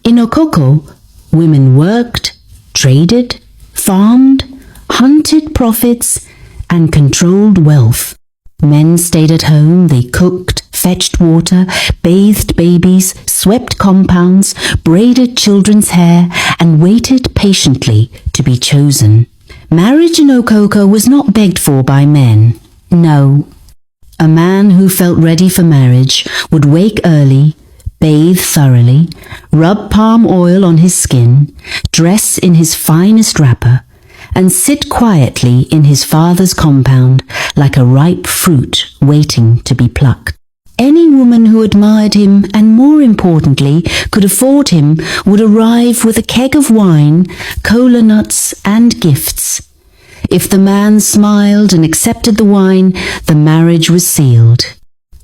In Okoko, women worked, traded, farmed, hunted profits, and controlled wealth. Men stayed at home, they cooked, fetched water, bathed babies, swept compounds, braided children's hair, and waited patiently to be chosen. Marriage in Okoko was not begged for by men. No. A man who felt ready for marriage would wake early, bathe thoroughly, rub palm oil on his skin, dress in his finest wrapper, and sit quietly in his father's compound like a ripe fruit waiting to be plucked. Any woman who admired him and, more importantly, could afford him would arrive with a keg of wine, cola nuts, and gifts. If the man smiled and accepted the wine, the marriage was sealed.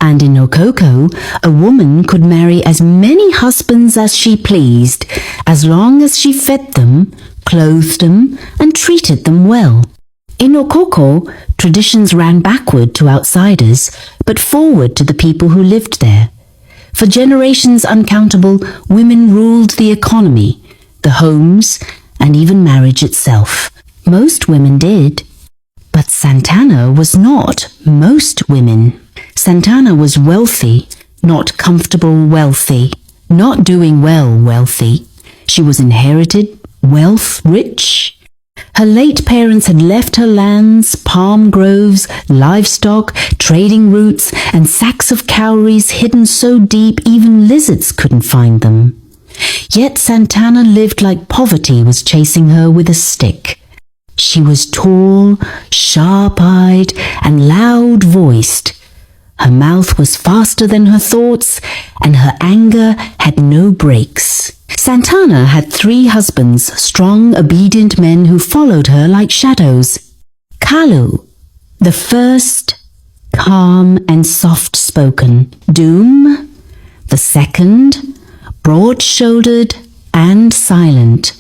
And in Okoko, a woman could marry as many husbands as she pleased, as long as she fed them, clothed them, and treated them well. In Okoko, traditions ran backward to outsiders, but forward to the people who lived there. For generations uncountable, women ruled the economy, the homes, and even marriage itself. Most women did. But Santana was not most women. Santana was wealthy, not comfortable wealthy, not doing well wealthy. She was inherited, wealth rich. Her late parents had left her lands, palm groves, livestock, trading routes, and sacks of cowries hidden so deep even lizards couldn't find them. Yet Santana lived like poverty was chasing her with a stick. She was tall, sharp-eyed, and loud-voiced. Her mouth was faster than her thoughts, and her anger had no brakes. Santana had 3 husbands, strong, obedient men who followed her like shadows. Kalu, the first, calm and soft-spoken. Doom, the second, broad-shouldered and silent.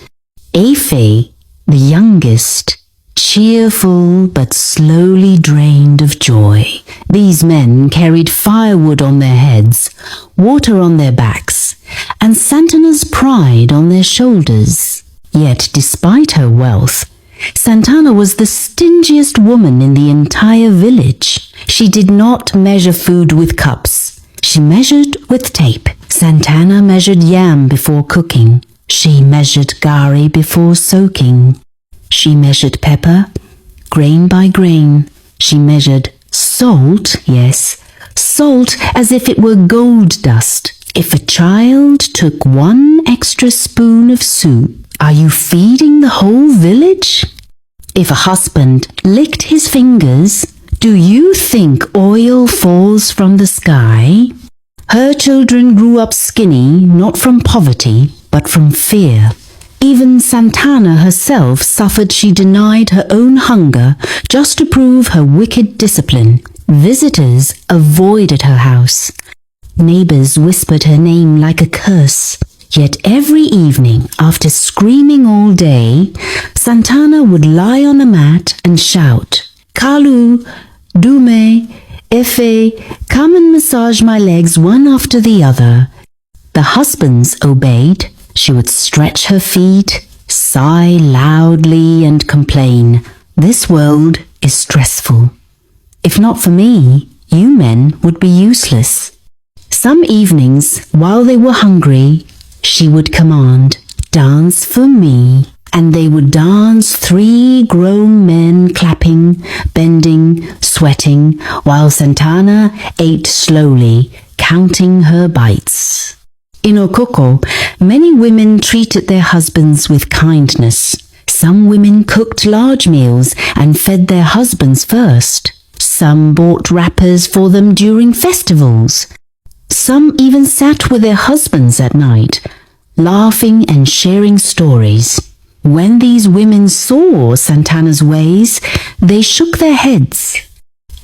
Efe, the youngest, cheerful but slowly drained of joy. These men carried firewood on their heads, water on their backs, and Santana's pride on their shoulders. Yet, despite her wealth, Santana was the stingiest woman in the entire village. She did not measure food with cups. She measured with tape. Santana measured yam before cooking. She measured gari before soaking. She measured pepper, grain by grain. She measured salt, yes, salt as if it were gold dust. If a child took 1 extra spoon of soup, are you feeding the whole village? If a husband licked his fingers, do you think oil falls from the sky? Her children grew up skinny, not from poverty, but from fear. Even Santana herself suffered. She denied her own hunger just to prove her wicked discipline. Visitors avoided her house. Neighbors whispered her name like a curse. Yet every evening, after screaming all day, Santana would lie on a mat and shout, "Kalu, Dume, Efe, come and massage my legs one after the other." The husbands obeyed. She would stretch her feet, sigh loudly, and complain, "This world is stressful. If not for me, you men would be useless." Some evenings, while they were hungry, she would command, "Dance for me." And they would dance, 3 grown men clapping, bending, sweating, while Santana ate slowly, counting her bites. In Okoko, many women treated their husbands with kindness. Some women cooked large meals and fed their husbands first. Some bought wrappers for them during festivals. Some even sat with their husbands at night, laughing and sharing stories. When these women saw Santana's ways, they shook their heads.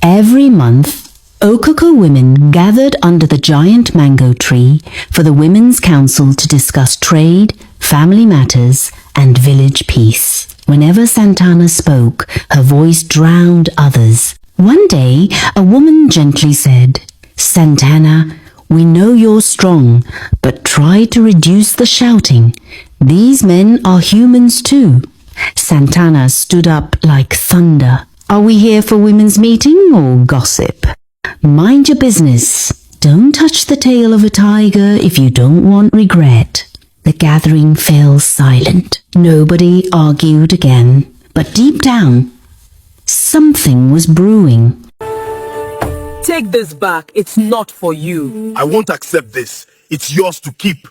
Every month, Okoko women gathered under the giant mango tree for the Women's Council to discuss trade, family matters, and village peace. Whenever Santana spoke, her voice drowned others. One day, a woman gently said, "Santana, We know you're strong, but try to reduce the shouting. These men are humans too. Santana stood up like thunder. Are we here for women's meeting or gossip? Mind your business. Don't touch the tail of a tiger if you don't want regret. The gathering fell silent. Nobody argued again. But deep down, something was brewing. Take this back. It's not for you. I won't accept this. It's yours to keep.